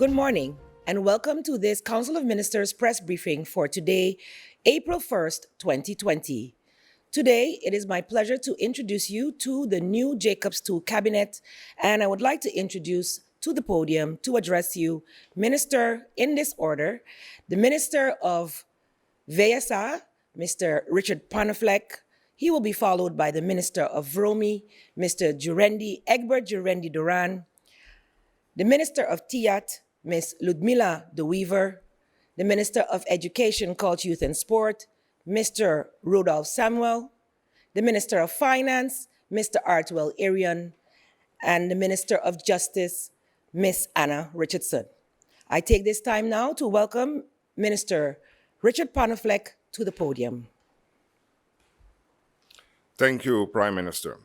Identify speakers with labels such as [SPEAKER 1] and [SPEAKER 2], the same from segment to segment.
[SPEAKER 1] Good morning, and welcome to this Council of Ministers press briefing for today, April 1st, 2020. Today, it is my pleasure to introduce you to the new Jacobs 2 cabinet, and I would like to introduce to the podium to address you, Minister, in this order, the Minister of VSA, Mr. Richard Panafleck. He will be followed by the Minister of VROMI, Mr. Egbert Jurendi Duran, the Minister of TIAT, Ms. Ludmila De Weaver, the Minister of Education, Culture, Youth and Sport, Mr. Rudolph Samuel, the Minister of Finance, Mr. Artwell Arian, and the Minister of Justice, Ms. Anna Richardson. I take this time now to welcome Minister Richard Panafleck to the podium.
[SPEAKER 2] Thank you, Prime Minister.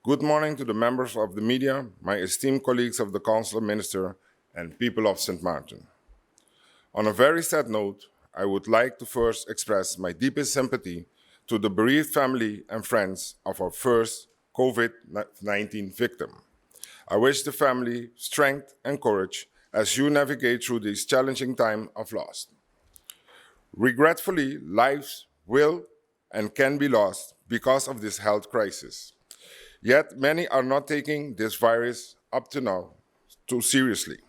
[SPEAKER 2] Good morning to the members of the media, my esteemed colleagues of the Council of Ministers, and people of St. Martin. On a very sad note, I would like to first express my deepest sympathy to the bereaved family and friends of our first COVID-19 victim. I wish the family strength and courage as you navigate through this challenging time of loss. Regretfully, lives will and can be lost because of this health crisis. Yet many are not taking this virus up to now too seriously.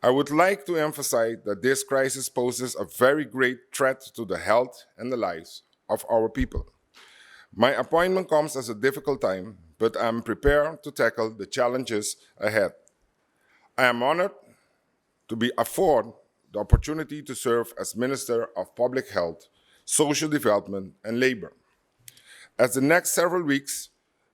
[SPEAKER 2] I would like to emphasize that this crisis poses a very great threat to the health and the lives of our people. My appointment comes at a difficult time, but I'm prepared to tackle the challenges ahead. I am honored to be afforded the opportunity to serve as Minister of Public Health, Social Development and Labor. As the next several weeks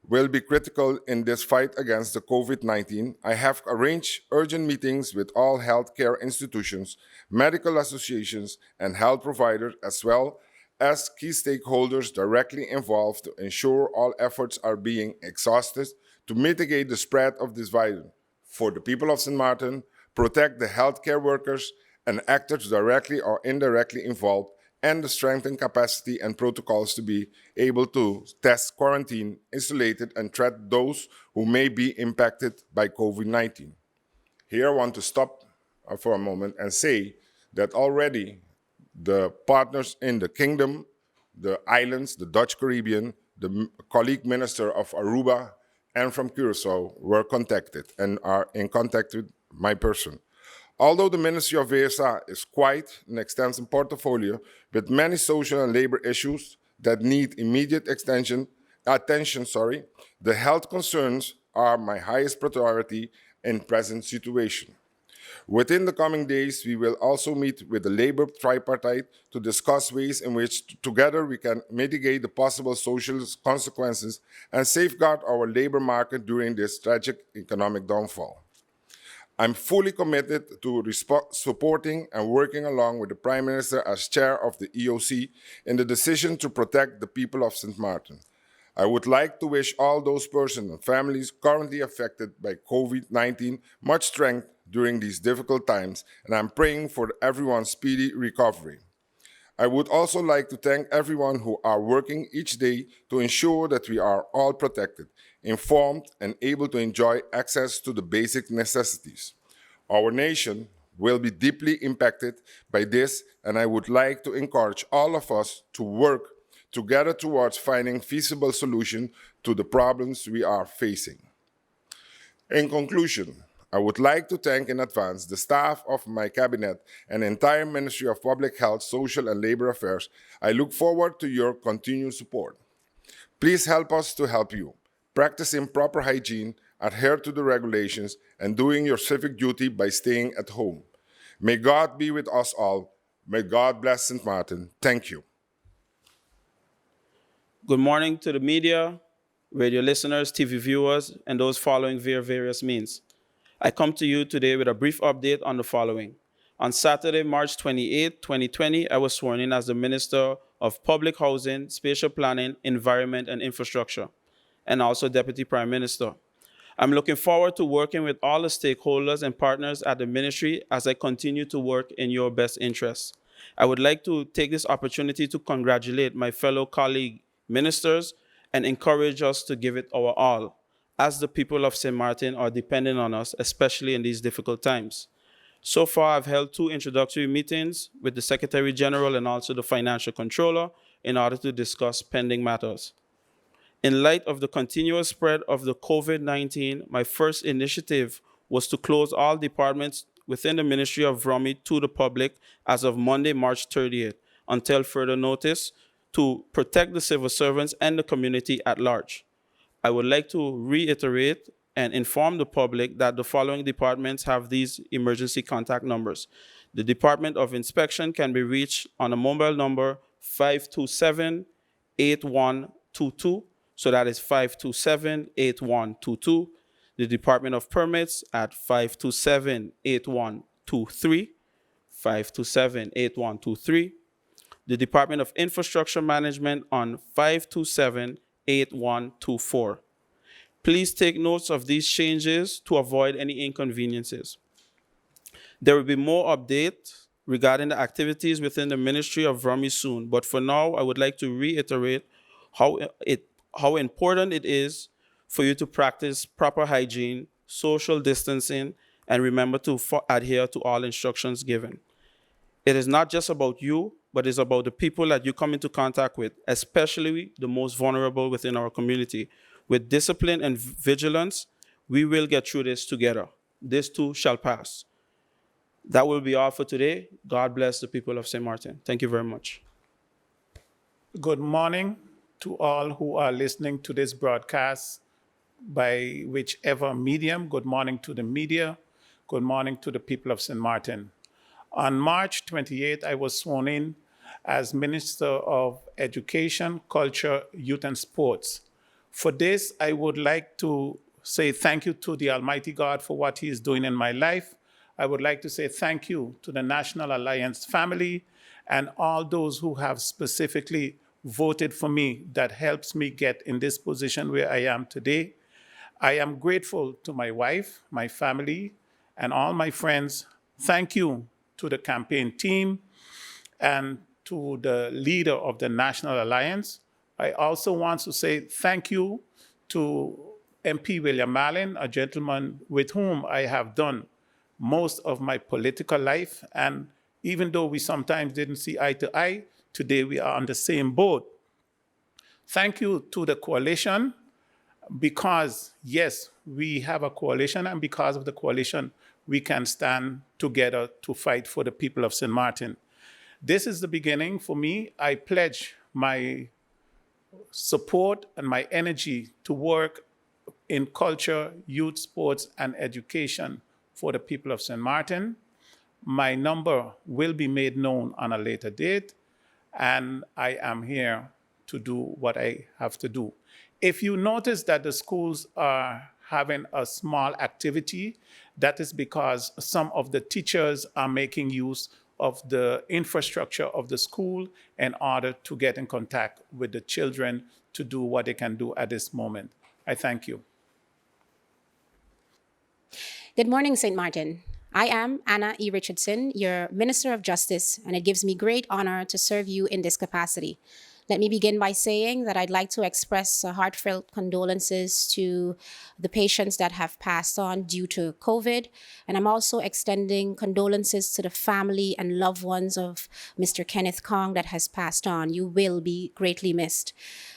[SPEAKER 2] will be critical in this fight against the COVID-19, I have arranged urgent meetings with all healthcare institutions, medical associations, and health providers, as well as key stakeholders directly involved to ensure all efforts are being exhausted to mitigate the spread of this virus for the people of St. Martin, protect the healthcare workers and actors directly or indirectly involved, and the strengthened capacity and protocols to be able to test, quarantine, isolate, and treat those who may be impacted by COVID-19. Here I want to stop for a moment and say that already the partners in the kingdom, the islands, the Dutch Caribbean, the colleague minister of Aruba and from Curacao were contacted and are in contact with my person. Although the Ministry of VSA is quite an extensive portfolio with many social and labor issues that need immediate attention, the health concerns are my highest priority in present situation. Within the coming days, we will also meet with the labor tripartite to discuss ways in which together we can mitigate the possible social consequences and safeguard our labor market during this tragic economic downfall. I'm fully committed to supporting and working along with the Prime Minister as chair of the EOC in the decision to protect the people of St. Martin. I would like to wish all those persons and families currently affected by COVID-19 much strength during these difficult times, and I'm praying for everyone's speedy recovery. I would also like to thank everyone who are working each day to ensure that we are all protected, informed, and able to enjoy access to the basic necessities. Our nation will be deeply impacted by this, and I would like to encourage all of us to work together towards finding feasible solutions to the problems we are facing. In conclusion, I would like to thank in advance the staff of my cabinet and the entire Ministry of Public Health, Social and Labor Affairs. I look forward to your continued support. Please help us to help you. Practicing proper hygiene, adhere to the regulations, and doing your civic duty by staying at home. May God be with us all. May God bless St. Martin. Thank you.
[SPEAKER 3] Good morning to the media, radio listeners, TV viewers, and those following via various means. I come to you today with a brief update on the following. On Saturday, March 28, 2020, I was sworn in as the Minister of Public Housing, Spatial Planning, Environment, and Infrastructure, and also Deputy Prime Minister. I'm looking forward to working with all the stakeholders and partners at the ministry as I continue to work in your best interests. I would like to take this opportunity to congratulate my fellow colleague ministers and encourage us to give it our all, as the people of St. Martin are depending on us, especially in these difficult times. So far, I've held 2 introductory meetings with the Secretary General and also the Financial Controller in order to discuss pending matters. In light of the continuous spread of the COVID-19, my first initiative was to close all departments within the Ministry of ROMI to the public as of Monday, March 30th, until further notice, to protect the civil servants and the community at large. I would like to reiterate and inform the public that the following departments have these emergency contact numbers. The Department of Inspection can be reached on a mobile number 527-8122. So that is 527-8122. The Department of Permits at 527-8123. 527-8123. The Department of Infrastructure Management on 527-8124. Please take notes of these changes to avoid any inconveniences. There will be more updates regarding the activities within the Ministry of ROMI soon, but for now, I would like to reiterate how important it is for you to practice proper hygiene, social distancing, and remember to adhere to all instructions given. It is not just about you, but it's about the people that you come into contact with, especially the most vulnerable within our community. With discipline and vigilance, we will get through this together. This too shall pass. That will be all for today. God bless the people of St. Martin. Thank you very much.
[SPEAKER 4] Good morning to all who are listening to this broadcast by whichever medium. Good morning to the media. Good morning to the people of St. Martin. On March 28th, I was sworn in as Minister of Education, Culture, Youth, and Sports. For this, I would like to say thank you to the Almighty God for what He is doing in my life. I would like to say thank you to the National Alliance family and all those who have specifically voted for me that helps me get in this position where I am today. I am grateful to my wife, my family, and all my friends. Thank you to the campaign team and to the leader of the National Alliance. I also want to say thank you to MP William Allen, a gentleman with whom I have done most of my political life. And even though we sometimes didn't see eye to eye, today we are on the same boat. Thank you to the coalition, because yes, we have a coalition, and because of the coalition, we can stand together to fight for the people of St. Martin. This is the beginning for me. I pledge my support and my energy to work in culture, youth, sports, and education for the people of St. Martin. My number will be made known on a later date, and I am here to do what I have to do. If you notice that the schools are having a small activity, that is because some of the teachers are making use of the infrastructure of the school in order to get in contact with the children to do what they can do at this moment. I thank you.
[SPEAKER 5] Good morning, St. Martin. I am Anna E. Richardson, your Minister of Justice, and it gives me great honor to serve you in this capacity. Let me begin by saying that I'd like to express heartfelt condolences to the patients that have passed on due to COVID. And I'm also extending condolences to the family and loved ones of Mr. Kenneth Kong that has passed on. You will be greatly missed.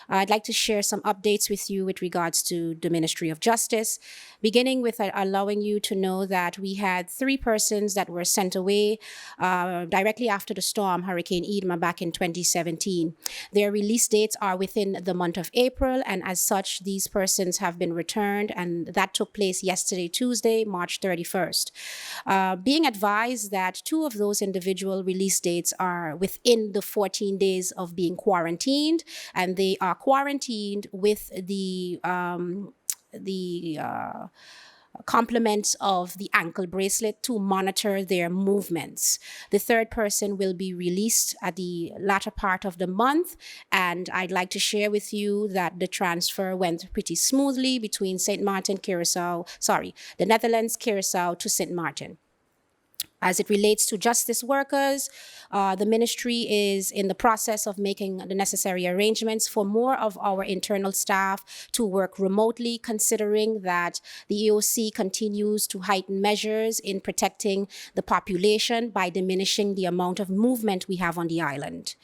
[SPEAKER 5] I'd like to share some updates with you with regards to the Ministry of Justice, beginning with allowing you to know that we had 3 persons that were sent away directly after the storm, Hurricane Irma, back in 2017. Their release dates are within the month of April, and as such, these persons have been returned, and that took place yesterday, Tuesday, March 31st. Being advised that 2 of those individual release dates are within the 14 days of being quarantined, and they are quarantined with the complements of the ankle bracelet to monitor their movements. The 3rd person will be released at the latter part of the month, and I'd like to share with you that the transfer went pretty smoothly between the Netherlands, Curacao to St. Martin. As it relates to justice workers, the ministry is in the process of making the necessary arrangements for more of our internal staff to work remotely, considering that the EOC continues to heighten measures in protecting the population by diminishing the amount of movement we have on the island.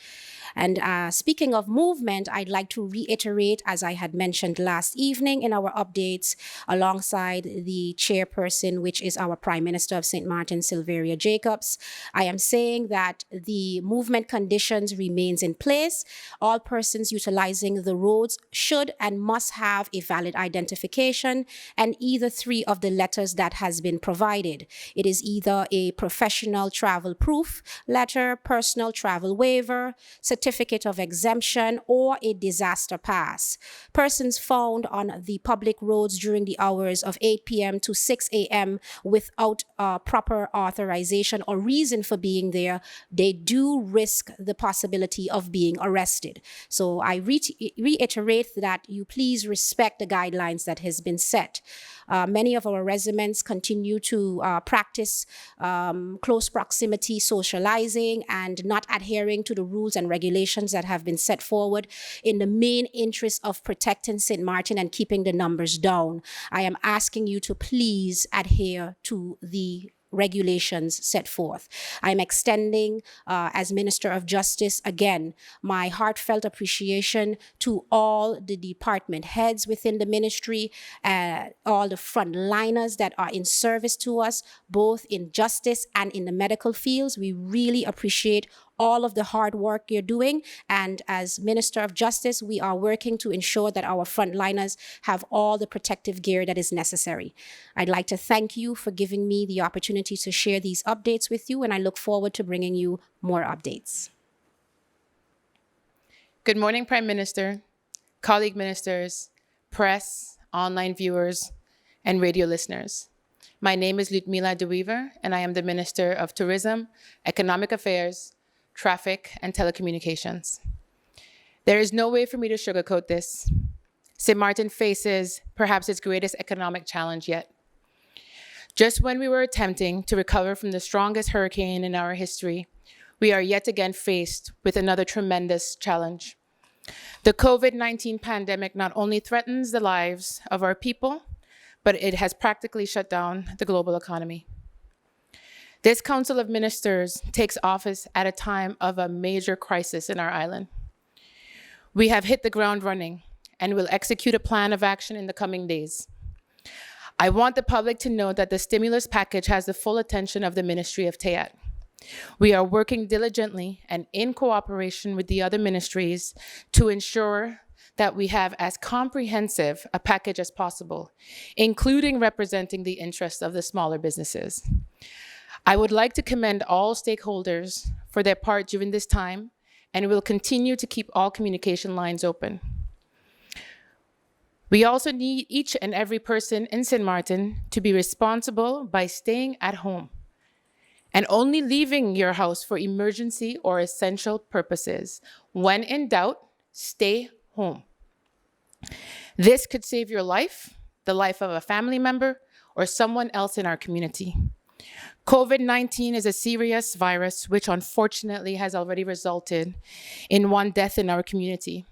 [SPEAKER 5] And speaking of movement, I'd like to reiterate, as I had mentioned last evening in our updates, alongside the chairperson, which is our Prime Minister of St. Martin, Silveria Jacobs, I am saying that the movement conditions remains in place. All persons utilizing the roads should and must have a valid identification and either three of the letters that has been provided. It is either a professional travel proof letter, personal travel waiver, certificate of exemption, or a disaster pass. Persons found on the public roads during the hours of 8 p.m. to 6 a.m. without proper authorization or reason for being there, they do risk the possibility of being arrested. So I reiterate that you please respect the guidelines that has been set. Many of our residents continue to practice close proximity socializing and not adhering to the rules and regulations that have been set forward in the main interest of protecting St. Martin and keeping the numbers down. I am asking you to please adhere to the regulations set forth. I'm extending, as Minister of Justice, again, my heartfelt appreciation to all the department heads within the ministry, all the frontliners that are in service to us, both in justice and in the medical fields. We really appreciate all of the hard work you're doing. And as Minister of Justice, we are working to ensure that our frontliners have all the protective gear that is necessary. I'd like to thank you for giving me the opportunity to share these updates with you, and I look forward to bringing you more updates.
[SPEAKER 6] Good morning, Prime Minister, colleague ministers, press, online viewers, and radio listeners. My name is Ludmila De Weaver, and I am the Minister of Tourism, Economic Affairs, Traffic, and Telecommunications. There is no way for me to sugarcoat this. St. Martin faces perhaps its greatest economic challenge yet. Just when we were attempting to recover from the strongest hurricane in our history, we are yet again faced with another tremendous challenge. The COVID-19 pandemic not only threatens the lives of our people, but it has practically shut down the global economy. This Council of Ministers takes office at a time of a major crisis in our island. We have hit the ground running and will execute a plan of action in the coming days. I want the public to know that the stimulus package has the full attention of the Ministry of TEAT. We are working diligently and in cooperation with the other ministries to ensure that we have as comprehensive a package as possible, including representing the interests of the smaller businesses. I would like to commend all stakeholders for their part during this time, and will continue to keep all communication lines open. We also need each and every person in St. Martin to be responsible by staying at home and only leaving your house for emergency or essential purposes. When in doubt, stay home. This could save your life, the life of a family member, or someone else in our community. COVID-19 is a serious virus, which unfortunately has already resulted in one death in our community.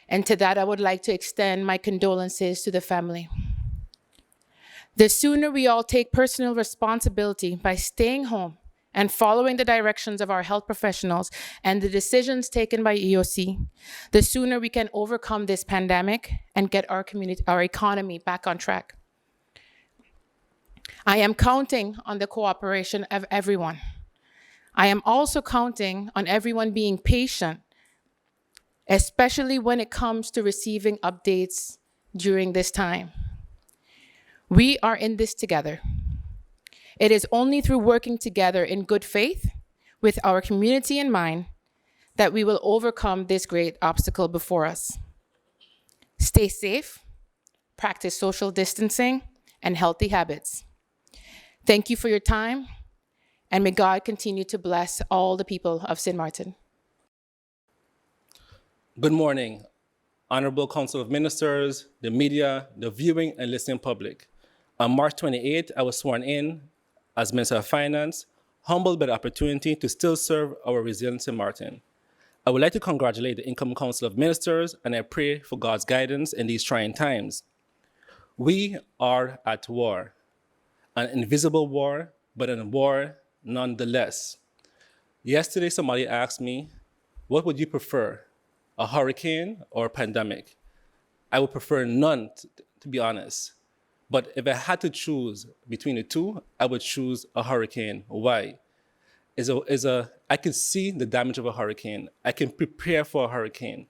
[SPEAKER 6] And to that, I would like to extend my condolences to the family. The sooner we all take personal responsibility by staying home and following the directions of our health professionals and the decisions taken by EOC, the sooner we can overcome this pandemic and get our economy back on track. I am counting on the cooperation of everyone. I am also counting on everyone being patient, especially when it comes to receiving updates during this time. We are in this together. It is only through working together in good faith with our community in mind that we will overcome this great obstacle before us. Stay safe, practice social distancing, and healthy habits. Thank you for your time, and may God continue to bless all the people of St. Martin.
[SPEAKER 7] Good morning, Honorable Council of Ministers, the media, the viewing and listening public. On March 28th, I was sworn in as Minister of Finance, humbled by the opportunity to still serve our resilient St. Martin. I would like to congratulate the incoming Council of Ministers, and I pray for God's guidance in these trying times. We are at war, an invisible war, but a war nonetheless. Yesterday, somebody asked me, what would you prefer, a hurricane or a pandemic? I would prefer none, to be honest. But if I had to choose between the two, I would choose a hurricane. Why? I can see the damage of a hurricane. I can prepare for a hurricane.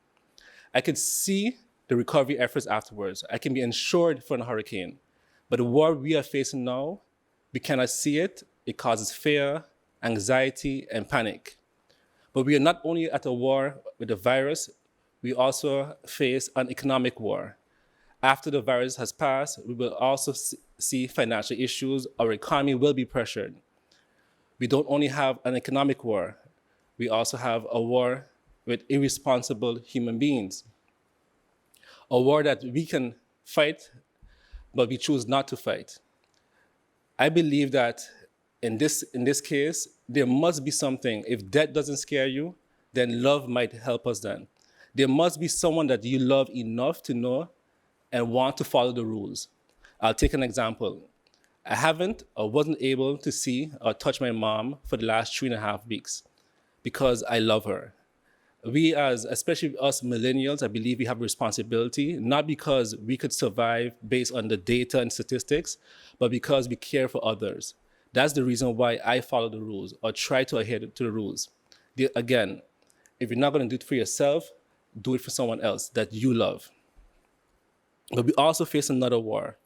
[SPEAKER 7] I can see the recovery efforts afterwards. I can be insured for a hurricane. But the war we are facing now, we cannot see it. It causes fear, anxiety, and panic. But we are not only at a war with the virus, we also face an economic war. After the virus has passed, we will also see financial issues. Our economy will be pressured. We don't only have an economic war, we also have a war with irresponsible human beings. A war that we can fight, but we choose not to fight. I believe that in this case, there must be something. If death doesn't scare you, then love might help us then. There must be someone that you love enough to know and want to follow the rules. I'll take an example. I haven't or wasn't able to see or touch my mom for the last 3.5 weeks because I love her. We especially us millennials, I believe we have a responsibility, not because we could survive based on the data and statistics, but because we care for others. That's the reason why I follow the rules or try to adhere to the rules. Again, if you're not going to do it for yourself, do it for someone else that you love. But we also face another war.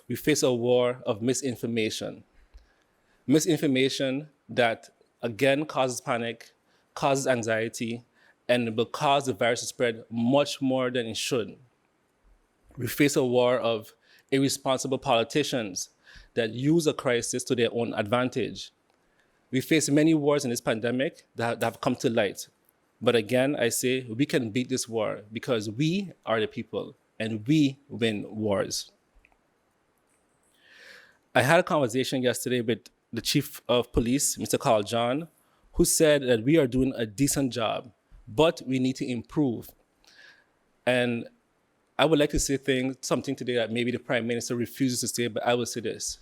[SPEAKER 7] We face a war of misinformation. Misinformation that, again, causes panic, causes anxiety, and will cause the virus to spread much more than it should. We face a war of irresponsible politicians that use a crisis to their own advantage. We face many wars in this pandemic that have come to light. But again, I say we can beat this war because we are the people and we win wars. I had a conversation yesterday with the Chief of Police, Mr. Carl John, who said that we are doing a decent job, but we need to improve. And I would like to say something today that maybe the Prime Minister refuses to say, but I will say this.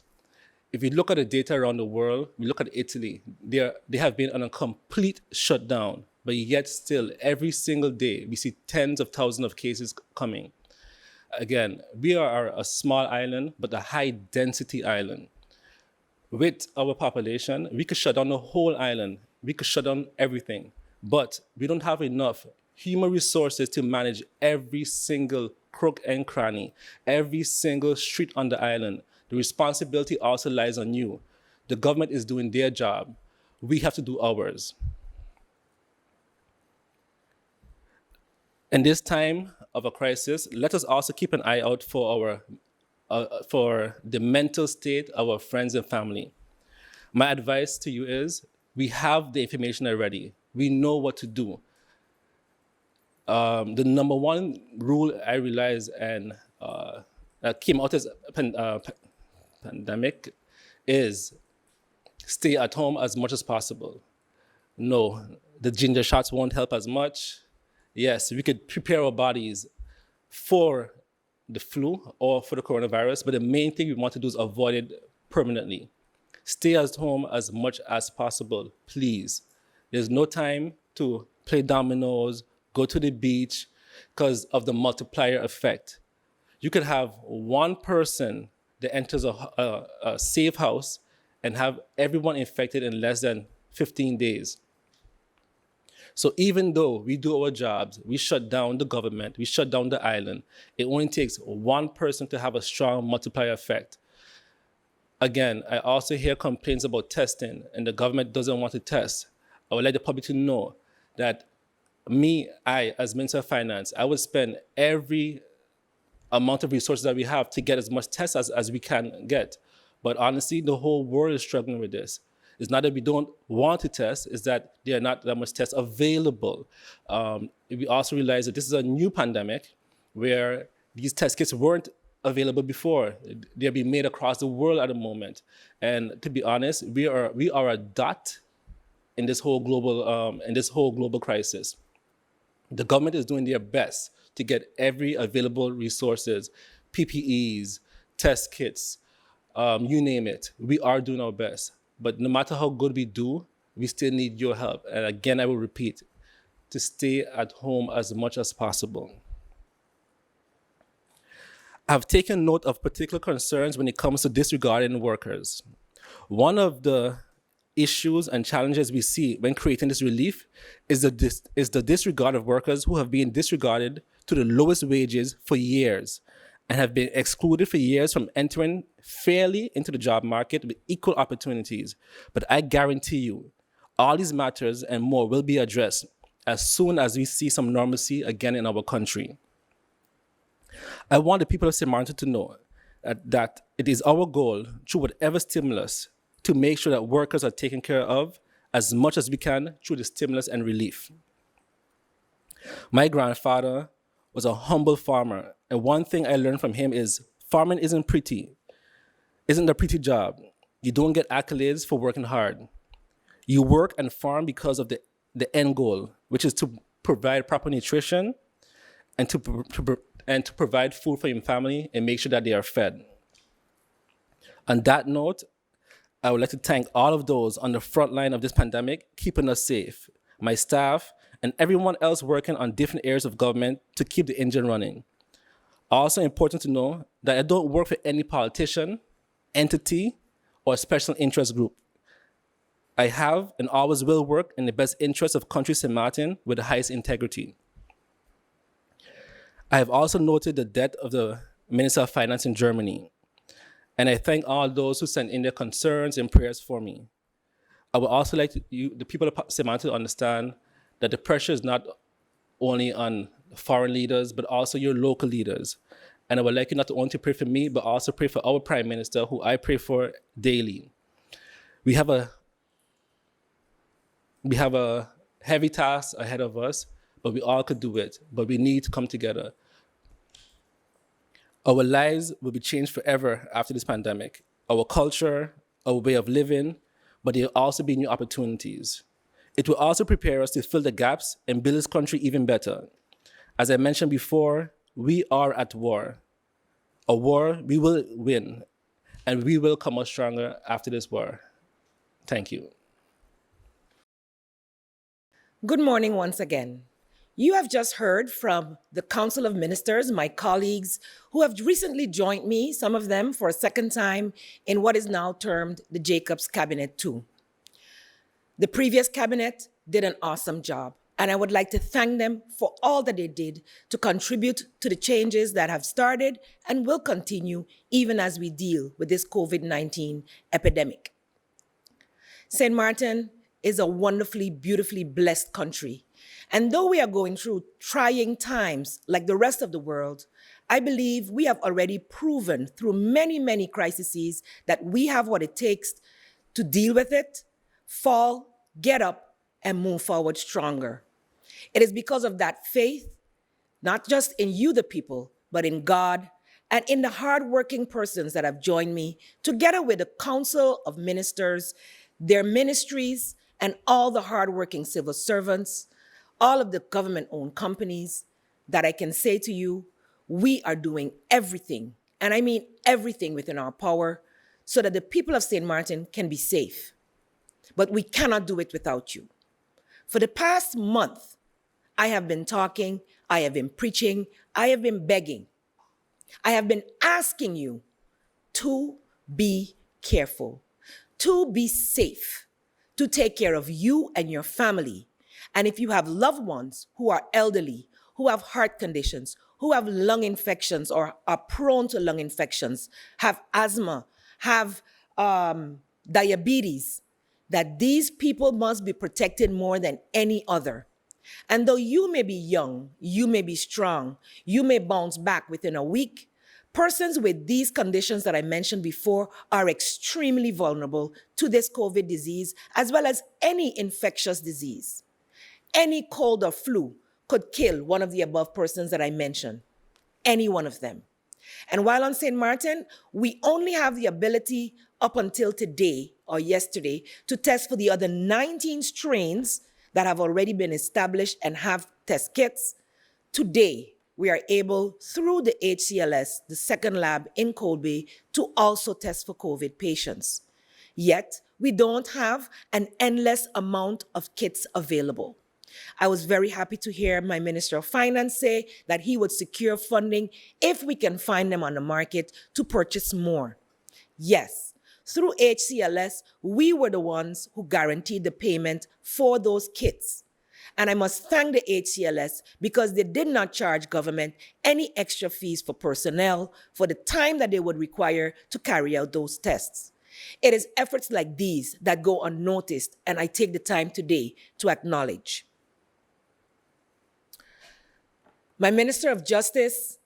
[SPEAKER 7] If you look at the data around the world, we look at Italy, they have been on a complete shutdown, but yet still, every single day, we see tens of thousands of cases coming. Again, we are a small island, but a high-density island. With our population, we could shut down the whole island. We could shut down everything, but we don't have enough human resources to manage every single crook and cranny, every single street on the island. The responsibility also lies on you. The government is doing their job. We have to do ours. In this time of a crisis, let us also keep an eye out for the mental state of our friends and family. My advice to you is, we have the information already. We know what to do. The number one rule I realized and that came out as a pandemic is stay at home as much as possible. No, the ginger shots won't help as much. Yes, we could prepare our bodies for the flu or for the coronavirus, but the main thing we want to do is avoid it permanently. Stay at home as much as possible, please. There's no time to play dominoes, go to the beach, because of the multiplier effect. You could have one person that enters a safe house and have everyone infected in less than 15 days. So even though we do our jobs, we shut down the government, we shut down the island, it only takes one person to have a strong multiplier effect. Again, I also hear complaints about testing, and the government doesn't want to test. I would like the public to know that I, as Minister of Finance, I would spend every amount of resources that we have to get as much tests as we can get. But honestly, the whole world is struggling with this. It's not that we don't want to test, it's that there are not that much tests available. We also realize that this is a new pandemic where these test kits weren't available before. They're being made across the world at the moment. And to be honest, we are a dot in this whole global crisis. The government is doing their best to get every available resources, PPEs, test kits, you name it. We are doing our best. But no matter how good we do, we still need your help. And again, I will repeat, to stay at home as much as possible. I've taken note of particular concerns when it comes to disregarding workers. One of the issues and challenges we see when creating this relief is the disregard of workers who have been disregarded to the lowest wages for years and have been excluded for years from entering fairly into the job market with equal opportunities. But I guarantee you, all these matters and more will be addressed as soon as we see some normalcy again in our country. I want the people of St. Martin to know that it is our goal, through whatever stimulus, to make sure that workers are taken care of as much as we can through the stimulus and relief. My grandfather was a humble farmer, and one thing I learned from him is farming isn't a pretty job. You don't get accolades for working hard. You work and farm because of the end goal, which is to provide proper nutrition and to provide food for your family and make sure that they are fed. On that note, I would like to thank all of those on the front line of this pandemic, keeping us safe, my staff, and everyone else working on different areas of government to keep the engine running. Also important to know that I don't work for any politician, entity, or special interest group. I have and always will work in the best interest of country St. Martin with the highest integrity. I have also noted the death of the Minister of Finance in Germany, and I thank all those who sent in their concerns and prayers for me. I would also like the people of St. Martin to understand that the pressure is not only on foreign leaders, but also your local leaders. And I would like you not only to pray for me, but also pray for our Prime Minister, who I pray for daily. We have a heavy task ahead of us, but we all could do it. But we need to come together. Our lives will be changed forever after this pandemic. Our culture, our way of living, but there will also be new opportunities. It will also prepare us to fill the gaps and build this country even better. As I mentioned before, we are at war. A war we will win, and we will come out stronger after this war. Thank you.
[SPEAKER 1] Good morning once again. You have just heard from the Council of Ministers, my colleagues, who have recently joined me, some of them for a second time, in what is now termed the Jacobs Cabinet 2. The previous cabinet did an awesome job, and I would like to thank them for all that they did to contribute to the changes that have started and will continue even as we deal with this COVID-19 epidemic. St. Martin is a wonderfully, beautifully blessed country. And though we are going through trying times like the rest of the world, I believe we have already proven through many, many crises that we have what it takes to deal with it, fall, get up, and move forward stronger. It is because of that faith, not just in you, the people, but in God and in the hardworking persons that have joined me, together with the Council of Ministers, their ministries, and all the hardworking civil servants, all of the government-owned companies, that I can say to you, we are doing everything, and I mean everything within our power, so that the people of St. Martin can be safe. But we cannot do it without you. For the past month, I have been talking, I have been preaching, I have been begging. I have been asking you to be careful, to be safe, to take care of you and your family. And if you have loved ones who are elderly, who have heart conditions, who have lung infections or are prone to lung infections, have asthma, have diabetes, that these people must be protected more than any other. And though you may be young, you may be strong, you may bounce back within a week, persons with these conditions that I mentioned before are extremely vulnerable to this COVID disease, as well as any infectious disease. Any cold or flu could kill one of the above persons that I mentioned, any one of them. And while on St. Martin, we only have the ability up until today or yesterday to test for the other 19 strains that have already been established and have test kits. Today, we are able, through the HCLS, the second lab in Colby, to also test for COVID patients. Yet, we don't have an endless amount of kits available. I was very happy to hear my Minister of Finance say that he would secure funding if we can find them on the market to purchase more. Yes, through HCLS, we were the ones who guaranteed the payment for those kits. And I must thank the HCLS because they did not charge government any extra fees for personnel for the time that they would require to carry out those tests. It is efforts like these that go unnoticed, and I take the time today to acknowledge. My Minister of Justice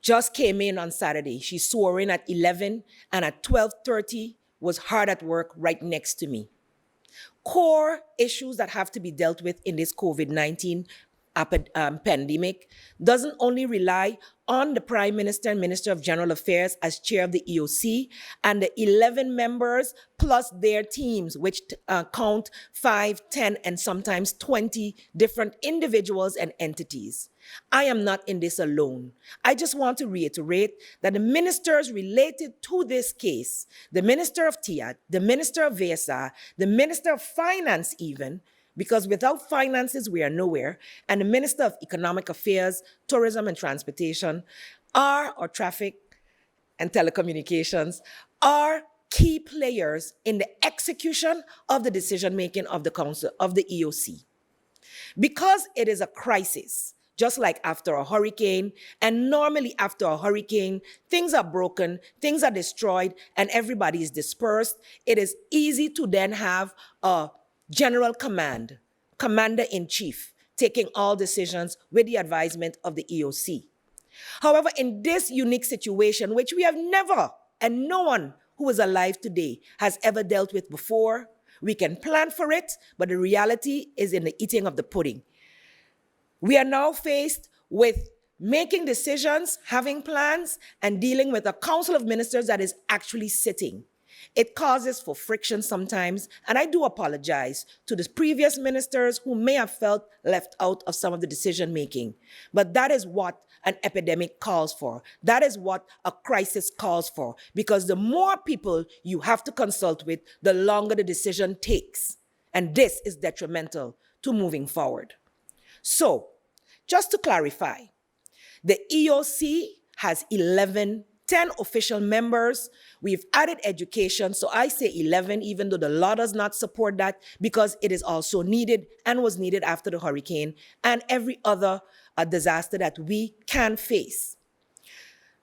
[SPEAKER 1] just came in on Saturday. She swore in at 11 and at 12:30 was hard at work right next to me. Core issues that have to be dealt with in this COVID-19 pandemic doesn't only rely on the Prime Minister and Minister of General Affairs as chair of the EOC and the 11 members plus their teams, which count 5, 10, and sometimes 20 different individuals and entities. I am not in this alone. I just want to reiterate that the ministers related to this case, the Minister of TIAT, the Minister of VSR, the Minister of Finance even, because without finances, we are nowhere, and the Minister of Economic Affairs, Tourism and Transportation, or Traffic and Telecommunications, are key players in the execution of the decision-making of the Council, of the EOC. Because it is a crisis, just like after a hurricane, and normally after a hurricane, things are broken, things are destroyed, and everybody is dispersed, it is easy to then have a general command, commander-in-chief, taking all decisions with the advisement of the EOC. However, in this unique situation, which we have never, and no one who is alive today has ever dealt with before, we can plan for it, but the reality is in the eating of the pudding. We are now faced with making decisions, having plans, and dealing with a council of ministers that is actually sitting. It causes for friction sometimes, and I do apologize to the previous ministers who may have felt left out of some of the decision-making. But that is what an epidemic calls for. That is what a crisis calls for, because the more people you have to consult with, the longer the decision takes. And this is detrimental to moving forward. So, just to clarify, the EOC has 10 official members. We've added education, so I say 11, even though the law does not support that, because it is also needed and was needed after the hurricane and every other disaster that we can face.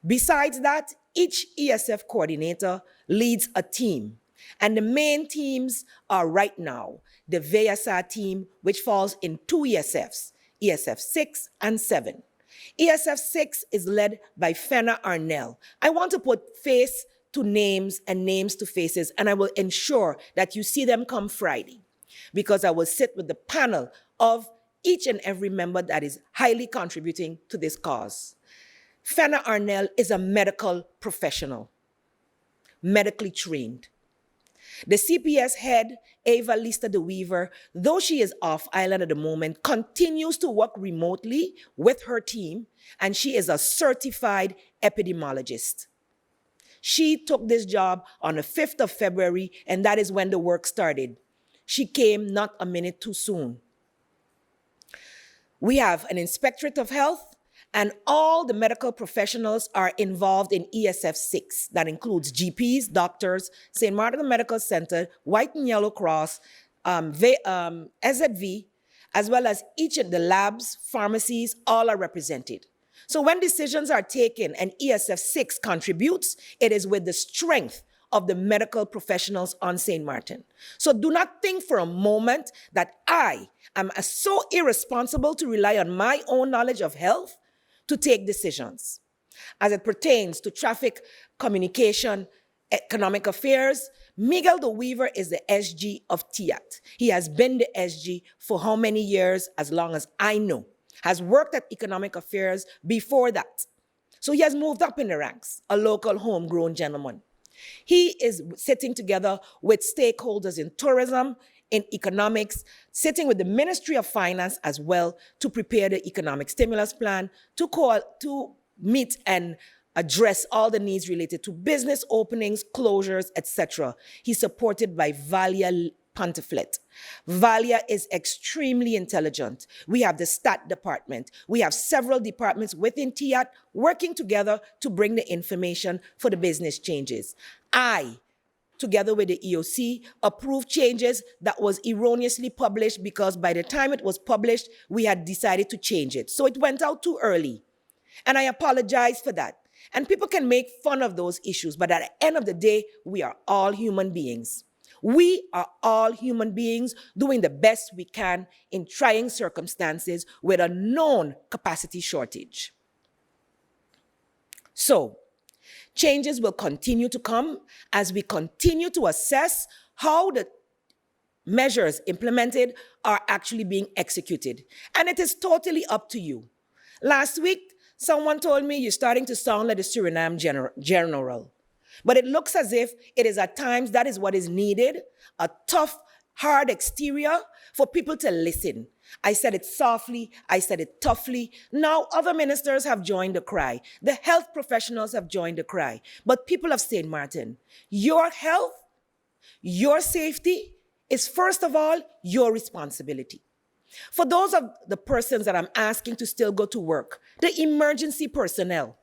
[SPEAKER 1] Besides that, each ESF coordinator leads a team. And the main teams are right now the VSR team, which falls in 2 ESFs, ESF 6 and 7. ESF 6 is led by Fenna Arnell. I want to put face to names and names to faces, and I will ensure that you see them come Friday, because I will sit with the panel of each and every member that is highly contributing to this cause. Fenna Arnell is a medical professional, medically trained. The CPS head, Ava Lista de Weaver, though she is off island at the moment, continues to work remotely with her team, and she is a certified epidemiologist. She took this job on the 5th of February, and that is when the work started. She came not a minute too soon. We have an inspectorate of health, and all the medical professionals are involved in ESF 6. That includes GPs, doctors, St. Martin Medical Center, White and Yellow Cross, SZV, as well as each of the labs, pharmacies, all are represented. So when decisions are taken and ESF 6 contributes, it is with the strength of the medical professionals on St. Martin. So do not think for a moment that I am so irresponsible to rely on my own knowledge of health to take decisions. As it pertains to traffic, communication, economic affairs, Miguel de Weaver is the SG of TIAT. He has been the SG for how many years? As long as I know. Has worked at economic affairs before that. So he has moved up in the ranks, a local homegrown gentleman. He is sitting together with stakeholders in tourism, in economics, sitting with the Ministry of Finance as well to prepare the economic stimulus plan, to meet and address all the needs related to business openings, closures, etc. He's supported by Valia Pontiflet. Valia is extremely intelligent. We have the stat department. We have several departments within TIAT working together to bring the information for the business changes. I, together with the EOC, approved changes that was erroneously published because by the time it was published, we had decided to change it. So it went out too early. And I apologize for that. And people can make fun of those issues, but at the end of the day, we are all human beings. We are all human beings doing the best we can in trying circumstances with a known capacity shortage. So, changes will continue to come as we continue to assess how the measures implemented are actually being executed. And it is totally up to you. Last week, someone told me you're starting to sound like the Suriname general. But it looks as if it is at times that is what is needed, a tough, hard exterior for people to listen. I said it softly, I said it toughly. Now other ministers have joined the cry. The health professionals have joined the cry. But people of St. Martin, your health, your safety is first of all your responsibility. For those of the persons that I'm asking to still go to work, the emergency personnel,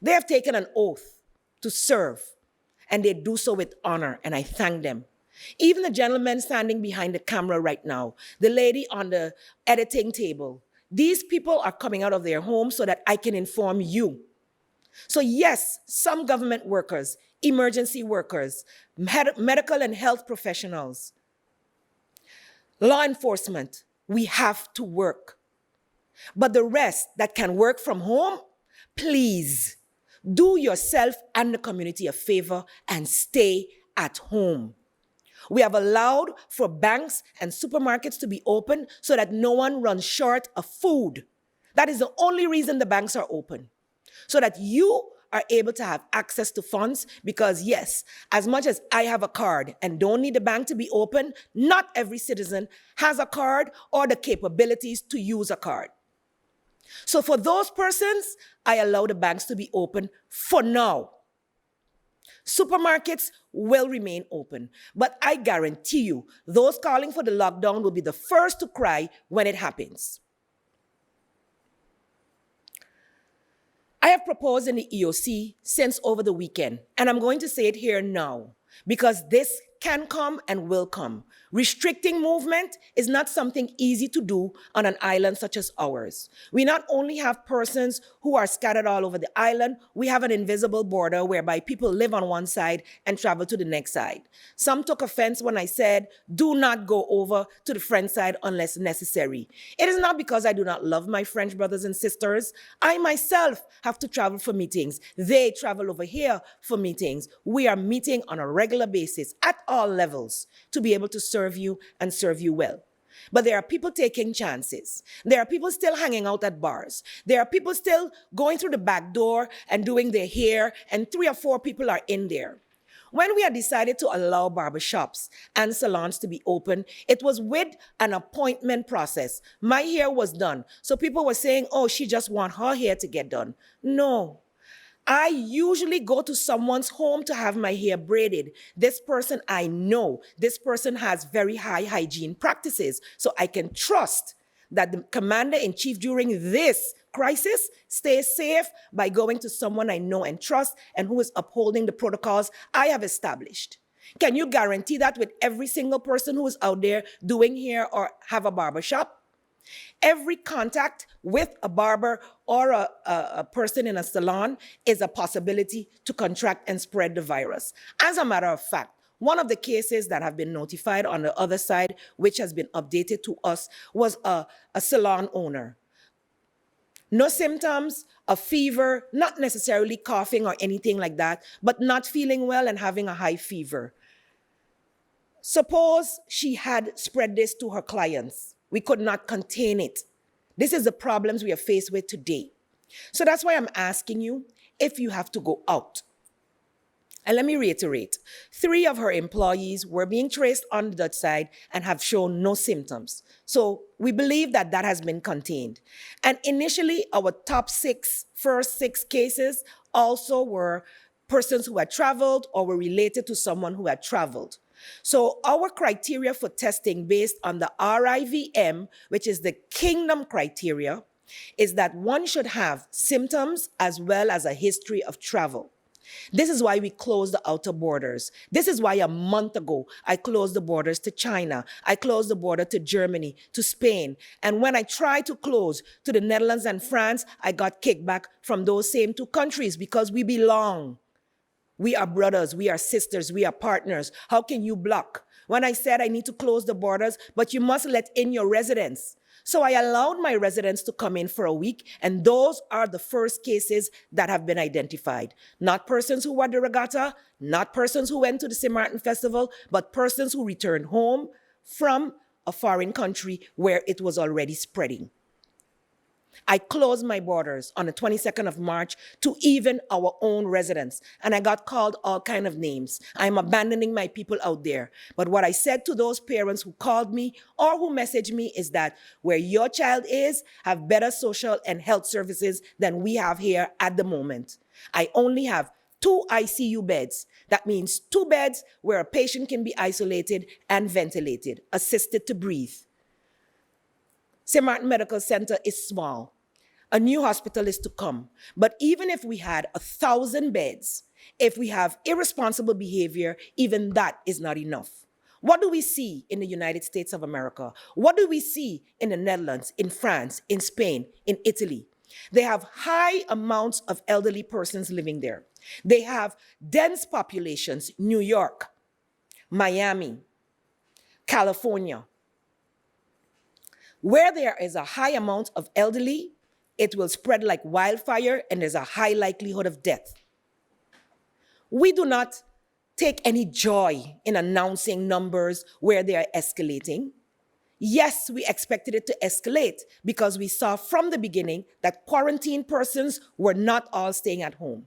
[SPEAKER 1] they have taken an oath to serve, and they do so with honor, and I thank them. Even the gentleman standing behind the camera right now, the lady on the editing table, these people are coming out of their homes so that I can inform you. So yes, some government workers, emergency workers, medical and health professionals, law enforcement, we have to work. But the rest that can work from home, please, do yourself and the community a favor and stay at home. We have allowed for banks and supermarkets to be open so that no one runs short of food. That is the only reason the banks are open. So that you are able to have access to funds because yes, as much as I have a card and don't need the bank to be open, not every citizen has a card or the capabilities to use a card. So for those persons, I allow the banks to be open for now. Supermarkets will remain open, but I guarantee you, those calling for the lockdown will be the first to cry when it happens. I have proposed in the EOC since over the weekend, and I'm going to say it here now, because this can come and will come. Restricting movement is not something easy to do on an island such as ours. We not only have persons who are scattered all over the island, we have an invisible border whereby people live on one side and travel to the next side. Some took offense when I said, do not go over to the French side unless necessary. It is not because I do not love my French brothers and sisters. I myself have to travel for meetings. They travel over here for meetings. We are meeting on a regular basis at all levels to be able to serve you and serve you well. But there are people taking chances. There are people still hanging out at bars. There are people still going through the back door and doing their hair, and 3 or 4 people are in there. When we had decided to allow barbershops and salons to be open, it was with an appointment process. My hair was done. So people were saying, oh, she just wants her hair to get done. No. I usually go to someone's home to have my hair braided. This person I know, this person has very high hygiene practices, so I can trust that the commander-in-chief during this crisis stays safe by going to someone I know and trust and who is upholding the protocols I have established. Can you guarantee that with every single person who is out there doing hair or have a barbershop? Every contact with a barber or a person in a salon is a possibility to contract and spread the virus. As a matter of fact, one of the cases that have been notified on the other side, which has been updated to us, was a salon owner. No symptoms, a fever, not necessarily coughing or anything like that, but not feeling well and having a high fever. Suppose she had spread this to her clients. We could not contain it. This is the problems we are faced with today. So that's why I'm asking you if you have to go out. And let me reiterate, 3 of her employees were being traced on the Dutch side and have shown no symptoms. So we believe that that has been contained. And initially, our first six cases also were persons who had traveled or were related to someone who had traveled. So our criteria for testing based on the RIVM, which is the kingdom criteria, is that one should have symptoms as well as a history of travel. This is why we closed the outer borders. This is why a month ago, I closed the borders to China. I closed the border to Germany, to Spain. And when I tried to close to the Netherlands and France, I got kickback from those same 2 countries because we belong. We are brothers, we are sisters, we are partners. How can you block? When I said I need to close the borders, but you must let in your residents. So I allowed my residents to come in for a week, and those are the first cases that have been identified. Not persons who were at the regatta, not persons who went to the St. Martin Festival, but persons who returned home from a foreign country where it was already spreading. I closed my borders on the 22nd of March to even our own residents, and I got called all kinds of names. I'm abandoning my people out there. But what I said to those parents who called me or who messaged me is that where your child is, have better social and health services than we have here at the moment. I only have 2 ICU beds. That means 2 beds where a patient can be isolated and ventilated, assisted to breathe. St. Martin Medical Center is small. A new hospital is to come. But even if we had 1,000 beds, if we have irresponsible behavior, even that is not enough. What do we see in the United States of America? What do we see in the Netherlands, in France, in Spain, in Italy? They have high amounts of elderly persons living there. They have dense populations, New York, Miami, California. Where there is a high amount of elderly, it will spread like wildfire and there's a high likelihood of death. We do not take any joy in announcing numbers where they are escalating. Yes, we expected it to escalate because we saw from the beginning that quarantined persons were not all staying at home.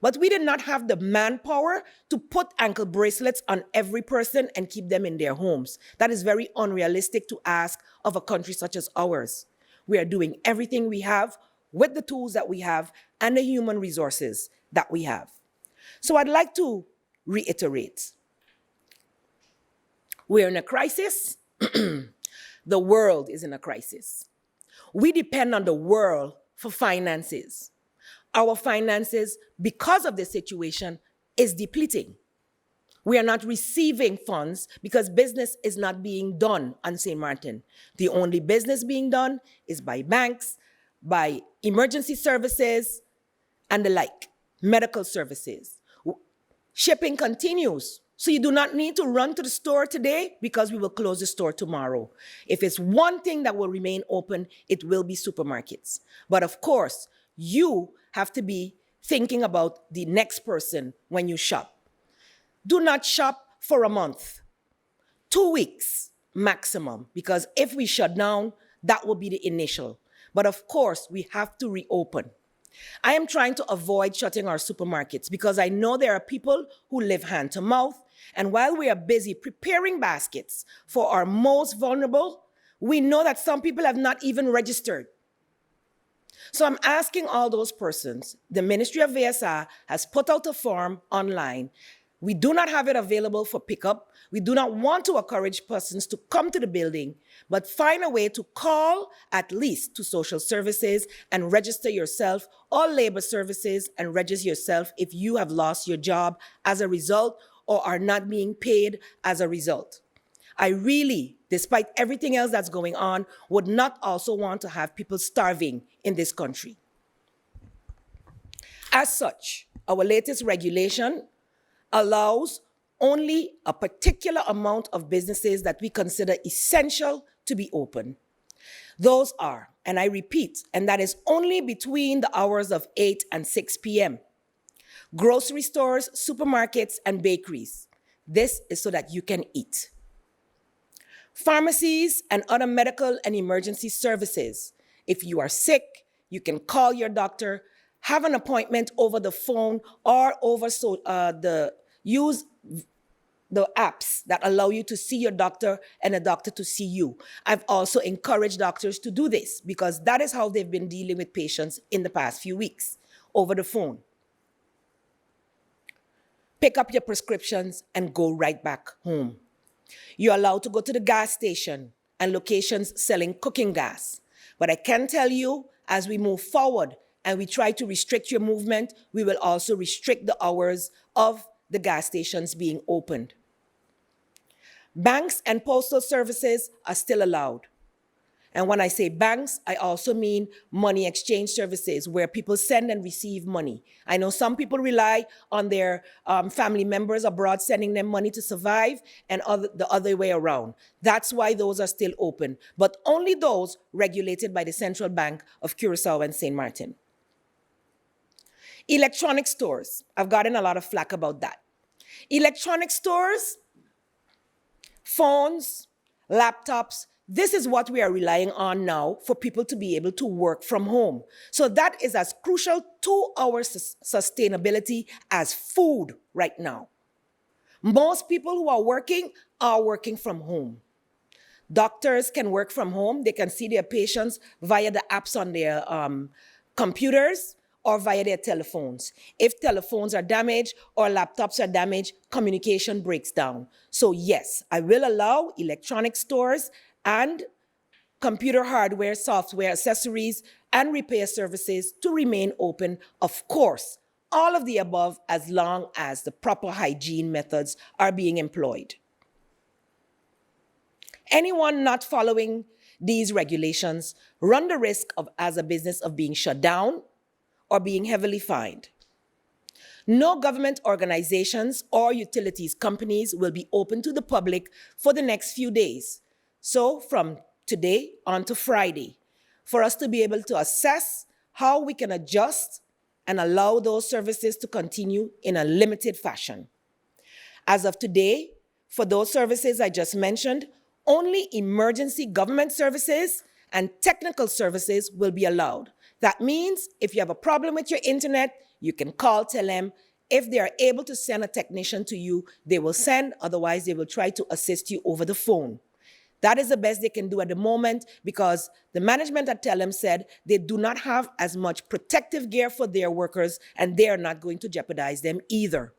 [SPEAKER 1] But we did not have the manpower to put ankle bracelets on every person and keep them in their homes. That is very unrealistic to ask of a country such as ours. We are doing everything we have with the tools that we have and the human resources that we have. So I'd like to reiterate. We're in a crisis. The world is in a crisis. We depend on the world for finances. Our finances, because of this situation, is depleting. We are not receiving funds because business is not being done on St. Martin. The only business being done is by banks, by emergency services, and the like, medical services. Shipping continues. So you do not need to run to the store today because we will close the store tomorrow. If it's one thing that will remain open, it will be supermarkets. But of course, you have to be thinking about the next person when you shop. Do not shop for a month, 2 weeks maximum, because if we shut down, that will be the initial. But of course, we have to reopen. I am trying to avoid shutting our supermarkets because I know there are people who live hand to mouth, and while we are busy preparing baskets for our most vulnerable, we know that some people have not even registered. So I'm asking all those persons, the Ministry of VSR has put out a form online. We do not have it available for pickup. We do not want to encourage persons to come to the building, but find a way to call at least to social services and register yourself, or labor services and register yourself if you have lost your job as a result or are not being paid as a result. I really, despite everything else that's going on, would not also want to have people starving in this country. As such, our latest regulation allows only a particular amount of businesses that we consider essential to be open. Those are, and I repeat, and that is only between the hours of 8 and 6 p.m. Grocery stores, supermarkets, and bakeries. This is so that you can eat. Pharmacies and other medical and emergency services. If you are sick, You can call your doctor, have an appointment over the phone or over use the apps that allow you to see your doctor and a doctor to see you. I've also encouraged doctors to do this because that is how they've been dealing with patients in the past few weeks, over the phone. Pick up your prescriptions and go right back home. You're allowed to go to the gas station and locations selling cooking gas. But I can tell you, as we move forward and we try to restrict your movement, we will also restrict the hours of the gas stations being opened. Banks and postal services are still allowed. And when I say banks, I also mean money exchange services where people send and receive money. I know some people rely on their family members abroad sending them money to survive and the other way around. That's why those are still open, but only those regulated by the Central Bank of Curaçao and St. Martin. Electronic stores. I've gotten a lot of flack about that. Electronic stores, phones, laptops, this is what we are relying on now for people to be able to work from home. So that is as crucial to our sustainability as food right now. Most people who are working from home. Doctors can work from home. They can see their patients via the apps on their computers or via their telephones. If telephones are damaged or laptops are damaged, communication breaks down. So yes, I will allow electronic stores and computer hardware, software, accessories, and repair services to remain open, of course, all of the above as long as the proper hygiene methods are being employed. Anyone not following these regulations run the risk of, as a business, of being shut down or being heavily fined. No government organizations or utilities companies will be open to the public for the next few days. So from today on to Friday, for us to be able to assess how we can adjust and allow those services to continue in a limited fashion. As of today, for those services I just mentioned, only emergency government services and technical services will be allowed. That means if you have a problem with your internet, you can call, tell them. If they are able to send a technician to you, they will send, otherwise they will try to assist you over the phone. That is the best they can do at the moment because the management at Telem said they do not have as much protective gear for their workers and they are not going to jeopardize them either.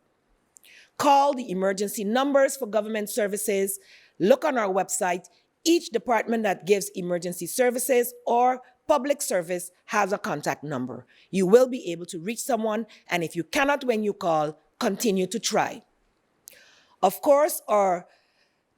[SPEAKER 1] Call the emergency numbers for government services. Look on our website. Each department that gives emergency services or public service has a contact number. You will be able to reach someone, and if you cannot when you call, continue to try. Of course, our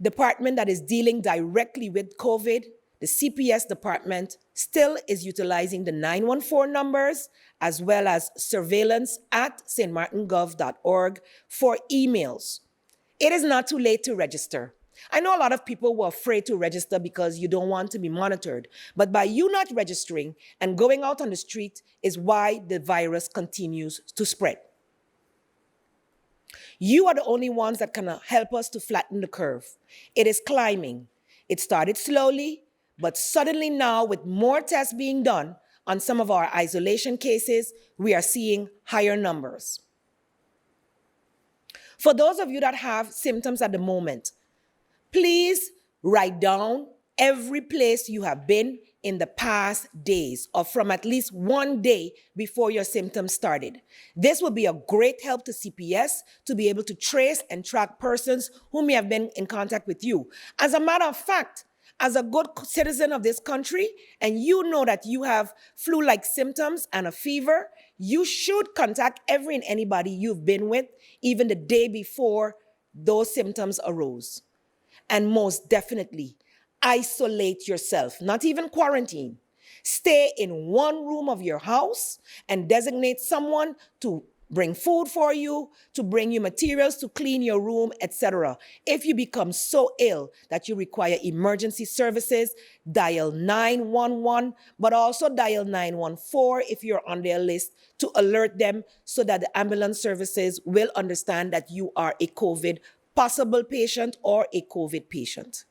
[SPEAKER 1] department that is dealing directly with COVID, the CPS department, still is utilizing the 914 numbers as well as surveillance at stmartingov.org for emails. It is not too late to register. I know a lot of people were afraid to register because you don't want to be monitored, but by you not registering and going out on the street is why the virus continues to spread. You are the only ones that can help us to flatten the curve. It is climbing. It started slowly, but suddenly now with more tests being done on some of our isolation cases, we are seeing higher numbers. For those of you that have symptoms at the moment, please write down every place you have been in the past days or from at least one day before your symptoms started. This will be a great help to CPS to be able to trace and track persons who may have been in contact with you. As a matter of fact, as a good citizen of this country, and you know that you have flu-like symptoms and a fever, you should contact every and anybody you've been with, even the day before those symptoms arose. And most definitely, isolate yourself, not even quarantine. Stay in one room of your house and designate someone to bring food for you, to bring you materials to clean your room, etc. If you become so ill that you require emergency services, dial 911, but also dial 914 if you're on their list to alert them so that the ambulance services will understand that you are a COVID possible patient or a COVID patient.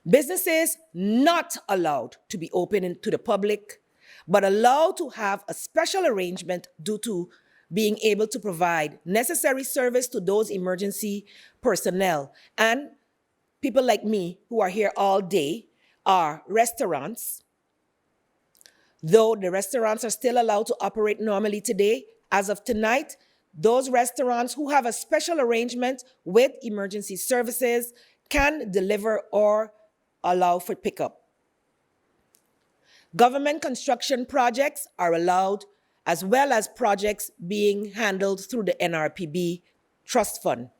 [SPEAKER 1] Businesses not allowed to be open to the public, but allowed to have a special arrangement due to being able to provide necessary service to those emergency personnel. And people like me who are here all day are restaurants. Though the restaurants are still allowed to operate normally today, as of tonight, those restaurants who have a special arrangement with emergency services can deliver or allow for pickup. Government construction projects are allowed, as well as projects being handled through the NRPB Trust Fund.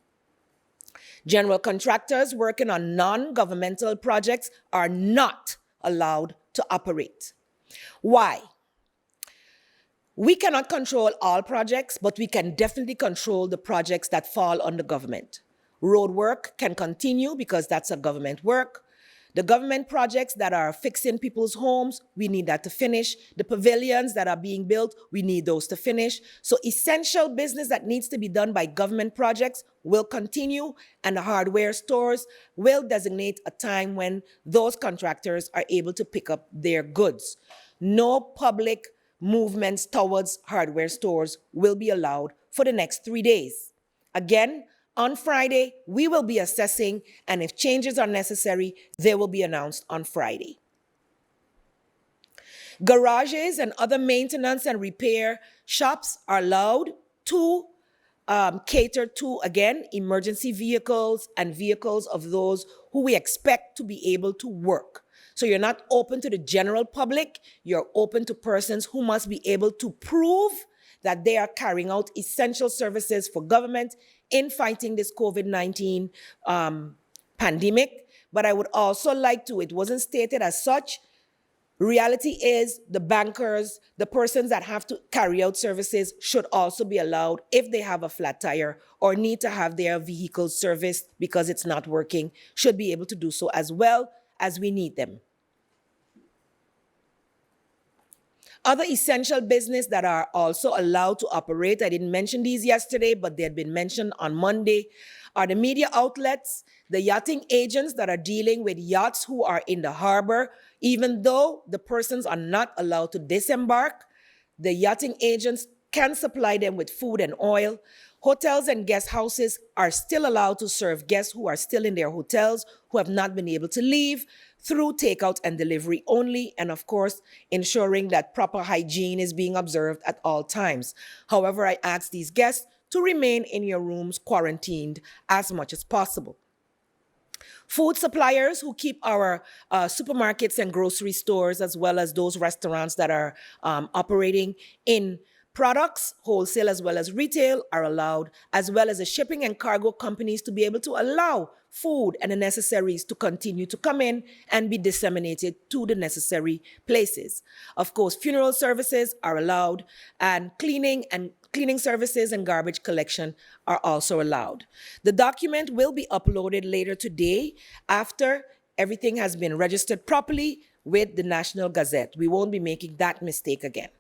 [SPEAKER 1] General contractors working on non-governmental projects are not allowed to operate. Why? We cannot control all projects, but we can definitely control the projects that fall under government. Road work can continue because that's a government work. The government projects that are fixing people's homes, we need that to finish. The pavilions that are being built, we need those to finish. So essential business that needs to be done by government projects will continue, and the hardware stores will designate a time when those contractors are able to pick up their goods. No public movements towards hardware stores will be allowed for the next 3 days. Again, on Friday, we will be assessing, and if changes are necessary, they will be announced on Friday. Garages and other maintenance and repair shops are allowed to cater to, again, emergency vehicles and vehicles of those who we expect to be able to work. So you're not open to the general public, you're open to persons who must be able to prove that they are carrying out essential services for government in fighting this COVID-19 pandemic. But I would also like to, it wasn't stated as such, reality is the bankers, the persons that have to carry out services should also be allowed if they have a flat tire or need to have their vehicle serviced because it's not working, should be able to do so as well as we need them. Other essential business that are also allowed to operate, I didn't mention these yesterday, but they had been mentioned on Monday, are the media outlets, the yachting agents that are dealing with yachts who are in the harbor. Even though the persons are not allowed to disembark, the yachting agents can supply them with food and oil. Hotels and guest houses are still allowed to serve guests who are still in their hotels, who have not been able to leave, through takeout and delivery only, and of course, ensuring that proper hygiene is being observed at all times. However, I ask these guests to remain in your rooms quarantined as much as possible. Food suppliers who keep our supermarkets and grocery stores, as well as those restaurants that are operating in products, wholesale as well as retail, are allowed, as well as the shipping and cargo companies to be able to allow food and the necessaries to continue to come in and be disseminated to the necessary places. Of course, funeral services are allowed, and cleaning services and garbage collection are also allowed. The document will be uploaded later today after everything has been registered properly with the National Gazette. We won't be making that mistake again.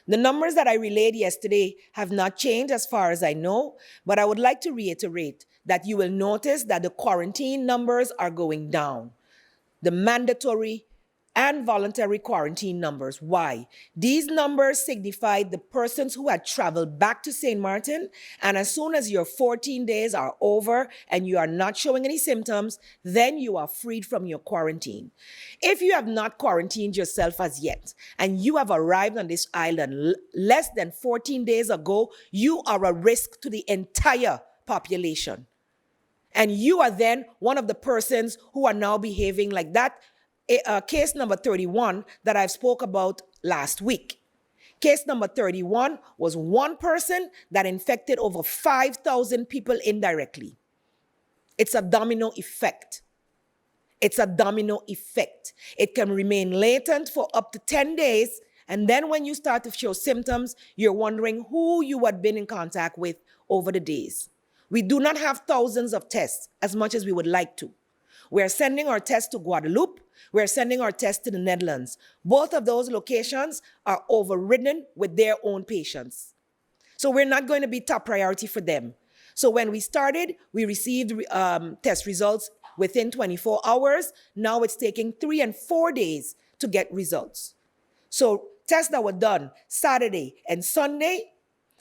[SPEAKER 1] The numbers that I relayed yesterday have not changed as far as I know, but I would like to reiterate that you will notice that the quarantine numbers are going down. The mandatory and voluntary quarantine numbers. Why? These numbers signify the persons who had traveled back to St. Martin, and as soon as your 14 days are over and you are not showing any symptoms, then you are freed from your quarantine. If you have not quarantined yourself as yet, and you have arrived on this island less than 14 days ago, you are a risk to the entire population. And you are then one of the persons who are now behaving like that case number 31 that I've spoke about last week. Case number 31 was one person that infected over 5,000 people indirectly. It's a domino effect. It's a domino effect. It can remain latent for up to 10 days, and then when you start to show symptoms, you're wondering who you had been in contact with over the days. We do not have thousands of tests as much as we would like to. We're sending our tests to Guadeloupe. We're sending our tests to the Netherlands. Both of those locations are overridden with their own patients. So we're not going to be top priority for them. So when we started, we received test results within 24 hours. Now it's taking 3 and 4 days to get results. So tests that were done Saturday and Sunday,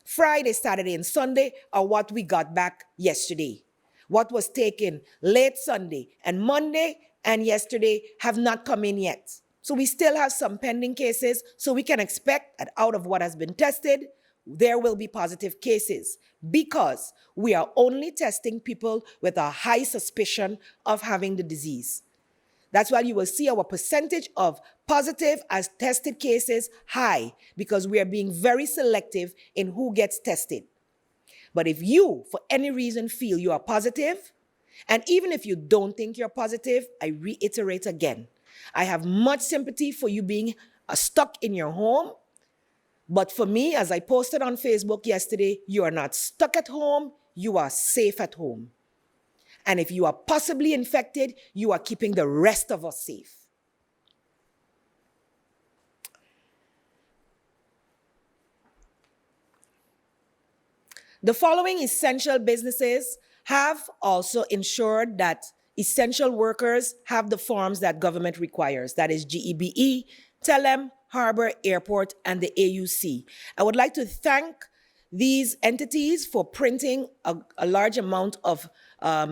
[SPEAKER 1] Friday, Saturday, and Sunday are what we got back yesterday. What was taken late Sunday and Monday and yesterday have not come in yet. So we still have some pending cases, so we can expect that out of what has been tested, there will be positive cases because we are only testing people with a high suspicion of having the disease. That's why you will see our percentage of positive as tested cases high because we are being very selective in who gets tested. But if you, for any reason, feel you are positive, and even if you don't think you're positive, I reiterate again, I have much sympathy for you being stuck in your home. But for me, as I posted on Facebook yesterday, you are not stuck at home, you are safe at home. And if you are possibly infected, you are keeping the rest of us safe. The following essential businesses have also ensured that essential workers have the forms that government requires. That is GEBE, Telem, Harbor, Airport, and the AUC. I would like to thank these entities for printing a large amount of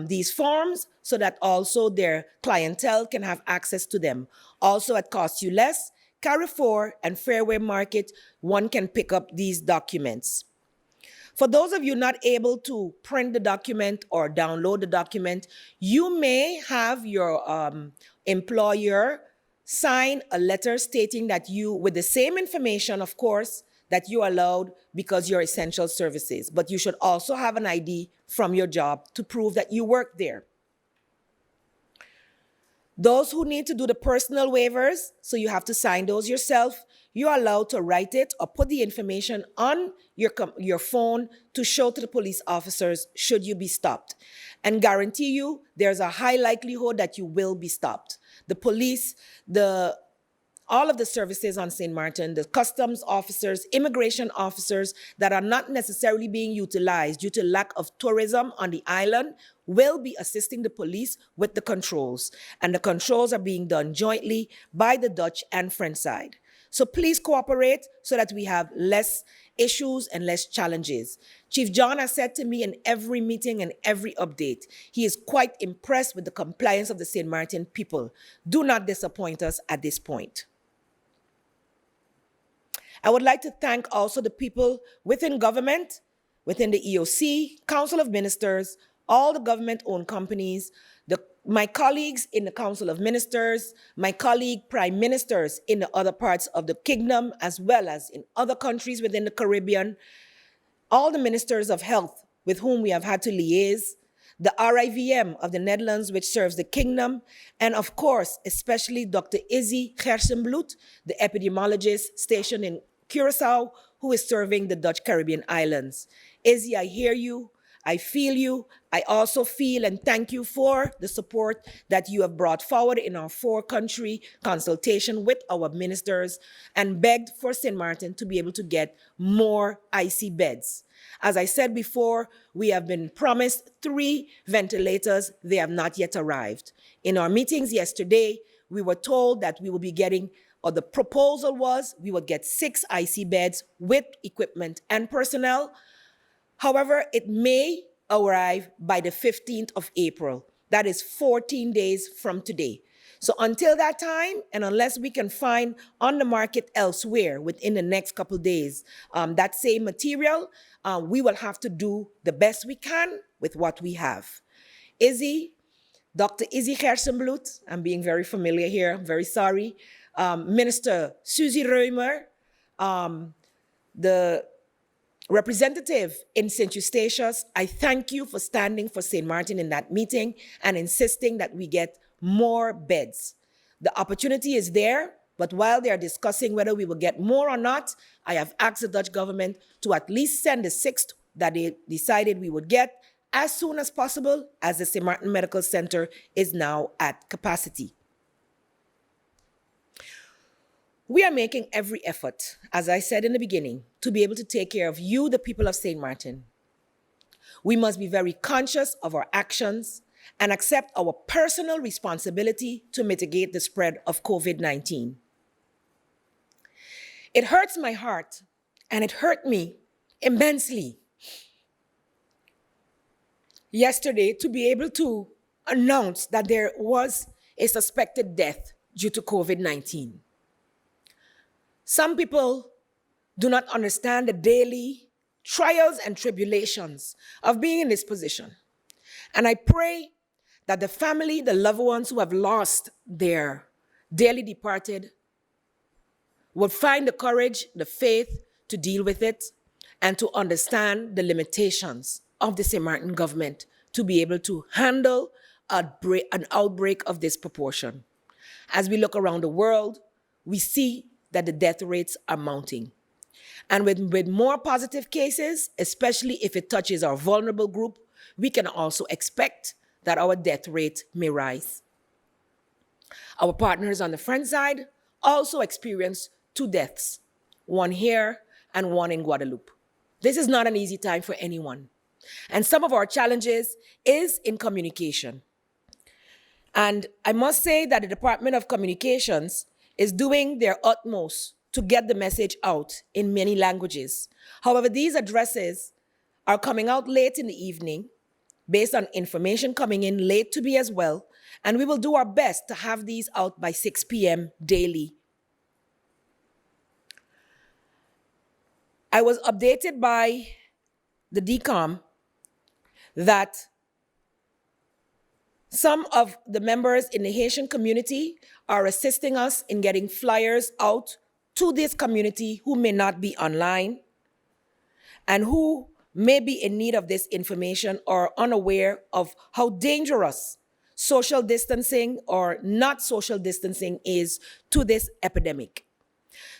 [SPEAKER 1] these forms so that also their clientele can have access to them. Also at Cost You Less, Carrefour, and Fairway Market, one can pick up these documents. For those of you not able to print the document or download the document, you may have your employer sign a letter stating that you, with the same information, of course, that you are allowed because you're essential services. But you should also have an ID from your job to prove that you work there. Those who need to do the personal waivers, so you have to sign those yourself, you are allowed to write it or put the information on your phone to show to the police officers should you be stopped. And guarantee you, there's a high likelihood that you will be stopped. The police, all of the services on St. Martin, the customs officers, immigration officers that are not necessarily being utilized due to lack of tourism on the island will be assisting the police with the controls. And the controls are being done jointly by the Dutch and French side. So please cooperate so that we have less issues and less challenges. Chief John has said to me in every meeting and every update, he is quite impressed with the compliance of the St. Martin people. Do not disappoint us at this point. I would like to thank also the people within government, within the EOC, Council of Ministers, all the government-owned companies, my colleagues in the Council of Ministers, my colleague prime ministers in the other parts of the kingdom, as well as in other countries within the Caribbean, all the ministers of health with whom we have had to liaise, the RIVM of the Netherlands, which serves the kingdom, and of course, especially Dr. Izzy Gersenbloed, the epidemiologist stationed in Curacao, who is serving the Dutch Caribbean islands. Izzy, I hear you. I feel you. I also feel and thank you for the support that you have brought forward in our 4-country consultation with our ministers and begged for St. Martin to be able to get more IC beds. As I said before, we have been promised 3 ventilators. They have not yet arrived. In our meetings yesterday, we were told that we will be getting, or the proposal was, we would get 6 IC beds with equipment and personnel. However, it may arrive by the 15th of April. That is 14 days from today. So until that time, and unless we can find on the market elsewhere within the next couple of days that same material, we will have to do the best we can with what we have. Izzy, Dr. Izzy Gersenbloed, I'm being very familiar here, I'm very sorry. Minister Susie Reumer, the representative in St. Eustatius, I thank you for standing for St. Martin in that meeting and insisting that we get more beds. The opportunity is there, but while they are discussing whether we will get more or not, I have asked the Dutch government to at least send the 6th that they decided we would get as soon as possible, as the St. Martin Medical Center is now at capacity. We are making every effort, as I said in the beginning, to be able to take care of you, the people of St. Martin. We must be very conscious of our actions and accept our personal responsibility to mitigate the spread of COVID-19. It hurts my heart, and it hurt me immensely yesterday to be able to announce that there was a suspected death due to COVID-19. Some people do not understand the daily trials and tribulations of being in this position. And I pray that the family, the loved ones who have lost their dearly departed, will find the courage, the faith to deal with it and to understand the limitations of the St. Martin government to be able to handle an outbreak of this proportion. As we look around the world, we see that the death rates are mounting. And with more positive cases, especially if it touches our vulnerable group, we can also expect that our death rate may rise. Our partners on the front side also experienced 2 deaths, one here and one in Guadeloupe. This is not an easy time for anyone. And some of our challenges is in communication. And I must say that the Department of Communications is doing their utmost to get the message out in many languages. However, these addresses are coming out late in the evening based on information coming in late to me as well, and we will do our best to have these out by 6 p.m. daily. I was updated by the DCOM that some of the members in the Haitian community are assisting us in getting flyers out to this community who may not be online and who may be in need of this information or unaware of how dangerous social distancing or not social distancing is to this epidemic.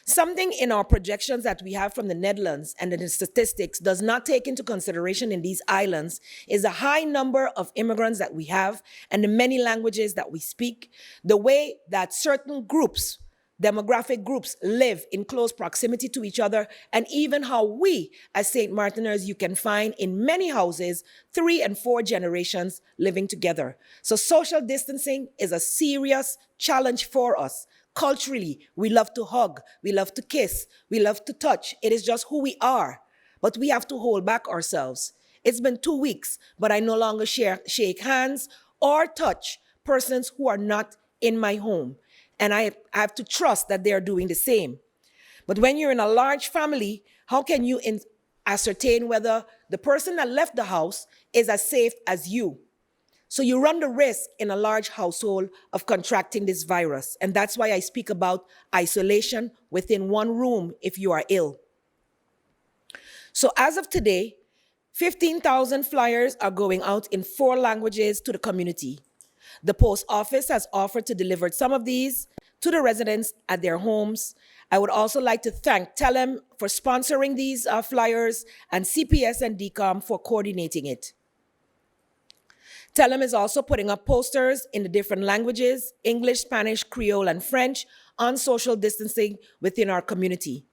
[SPEAKER 1] Something in our projections that we have from the Netherlands and the statistics does not take into consideration in these islands is the high number of immigrants that we have and the many languages that we speak, the way that certain groups, demographic groups, live in close proximity to each other, and even how we, as St. Martiners, you can find in many houses 3 and 4 generations living together. So social distancing is a serious challenge for us. Culturally, we love to hug, we love to kiss, we love to touch. It is just who we are, but we have to hold back ourselves. It's been 2 weeks, but I no longer shake hands or touch persons who are not in my home. And I have to trust that they are doing the same. But when you're in a large family, how can you ascertain whether the person that left the house is as safe as you? So you run the risk in a large household of contracting this virus. And that's why I speak about isolation within one room if you are ill. So as of today, 15,000 flyers are going out in 4 languages to the community. The post office has offered to deliver some of these to the residents at their homes. I would also like to thank Telem for sponsoring these flyers and CPS and DCOM for coordinating it. Telem is also putting up posters in the different languages, English, Spanish, Creole, and French, on social distancing within our community.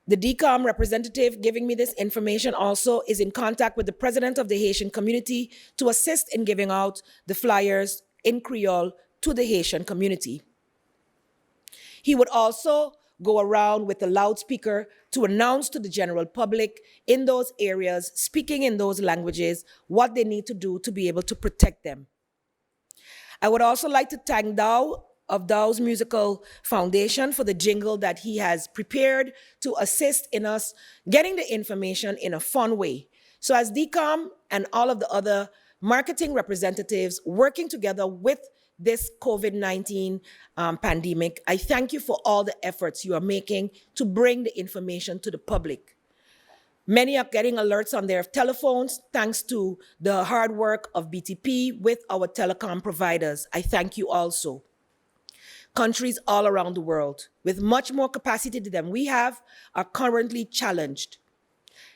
[SPEAKER 1] The DCOM representative giving me this information also is in contact with the president of the Haitian community to assist in giving out the flyers in Creole to the Haitian community. He would also go around with a loudspeaker to announce to the general public in those areas, speaking in those languages, what they need to do to be able to protect them. I would also like to thank Dow of Dow's Musical Foundation for the jingle that he has prepared to assist in us getting the information in a fun way. So as DCOM and all of the other marketing representatives working together with this COVID-19 pandemic, I thank you for all the efforts you are making to bring the information to the public. Many are getting alerts on their telephones thanks to the hard work of BTP with our telecom providers. I thank you also. Countries all around the world with much more capacity than we have are currently challenged.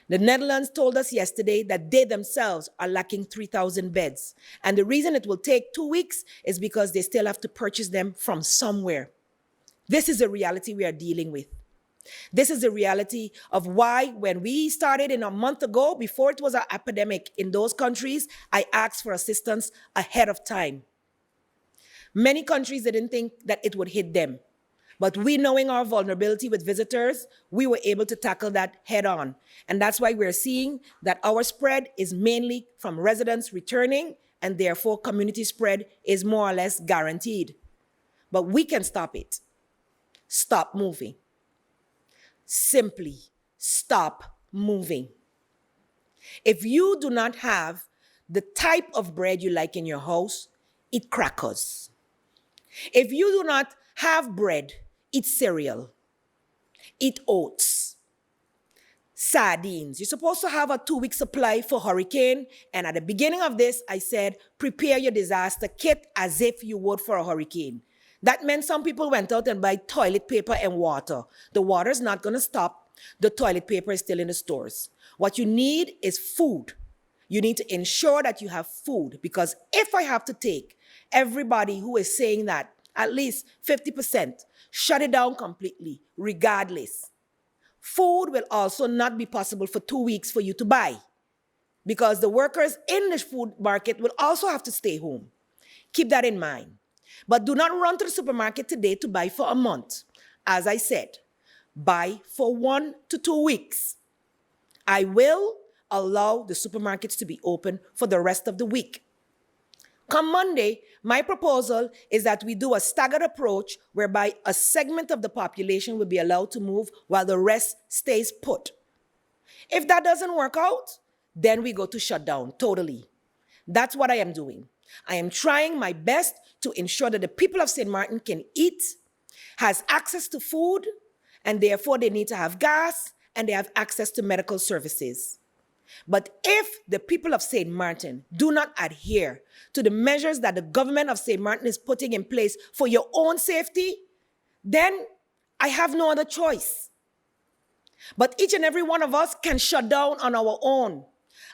[SPEAKER 1] The Netherlands told us yesterday that they themselves are lacking 3,000 beds. And the reason it will take 2 weeks is because they still have to purchase them from somewhere. This is a reality we are dealing with. This is the reality of why when we started in a month ago, before it was an epidemic in those countries, I asked for assistance ahead of time. Many countries didn't think that it would hit them. But we, knowing our vulnerability with visitors, we were able to tackle that head on. And that's why we're seeing that our spread is mainly from residents returning, and therefore community spread is more or less guaranteed. But we can stop it. Stop moving. Simply stop moving. If you do not have the type of bread you like in your house, eat crackers. If you do not have bread, eat cereal, eat oats, sardines. You're supposed to have a 2-week supply for hurricane. And at the beginning of this, I said, prepare your disaster kit as if you would for a hurricane. That meant some people went out and buy toilet paper and water. The water's not going to stop. The toilet paper is still in the stores. What you need is food. You need to ensure that you have food, because if I have to take everybody who is saying that, at least 50%, shut it down completely, regardless. Food will also not be possible for 2 weeks for you to buy, because the workers in the food market will also have to stay home. Keep that in mind. But do not run to the supermarket today to buy for a month. As I said, buy for 1 to 2 weeks. I will allow the supermarkets to be open for the rest of the week. Come Monday, my proposal is that we do a staggered approach whereby a segment of the population will be allowed to move while the rest stays put. If that doesn't work out, then we go to shutdown totally. That's what I am doing. I am trying my best to ensure that the people of St. Martin can eat, has access to food, and therefore they need to have gas, and they have access to medical services. But if the people of St. Martin do not adhere to the measures that the government of St. Martin is putting in place for your own safety, then I have no other choice. But each and every one of us can shut down on our own.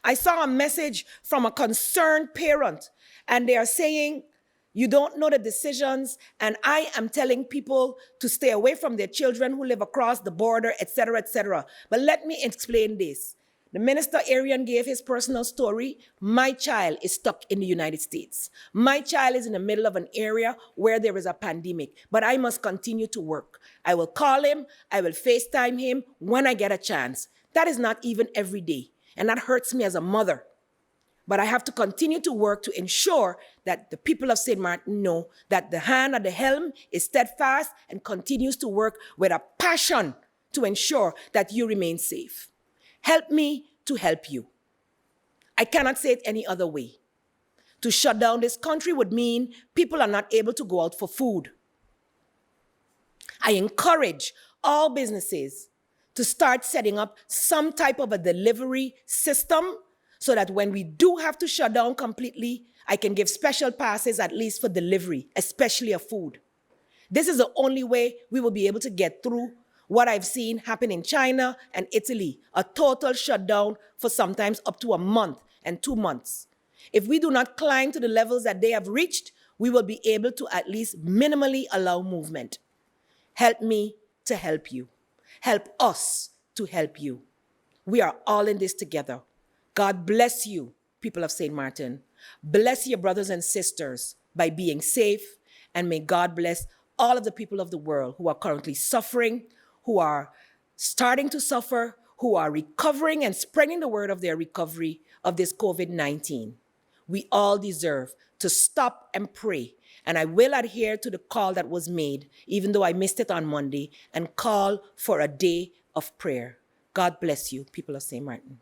[SPEAKER 1] I saw a message from a concerned parent, and they are saying, you don't know the decisions, and I am telling people to stay away from their children who live across the border, etc., etc. But let me explain this. The Minister Arian gave his personal story. My child is stuck in the United States. My child is in the middle of an area where there is a pandemic, but I must continue to work. I will call him, I will FaceTime him when I get a chance. That is not even every day, and that hurts me as a mother. But I have to continue to work to ensure that the people of St. Martin know that the hand at the helm is steadfast and continues to work with a passion to ensure that you remain safe. Help me to help you. I cannot say it any other way. To shut down this country would mean people are not able to go out for food. I encourage all businesses to start setting up some type of a delivery system so that when we do have to shut down completely, I can give special passes at least for delivery, especially of food. This is the only way we will be able to get through what I've seen happen in China and Italy, a total shutdown for sometimes up to a month and 2 months. If we do not climb to the levels that they have reached, we will be able to at least minimally allow movement. Help me to help you. Help us to help you. We are all in this together. God bless you, people of St. Martin. Bless your brothers and sisters by being safe, and may God bless all of the people of the world who are currently suffering, who are starting to suffer, who are recovering and spreading the word of their recovery of this COVID-19. We all deserve to stop and pray. And I will adhere to the call that was made, even though I missed it on Monday, and call for a day of prayer. God bless you, people of St. Martin.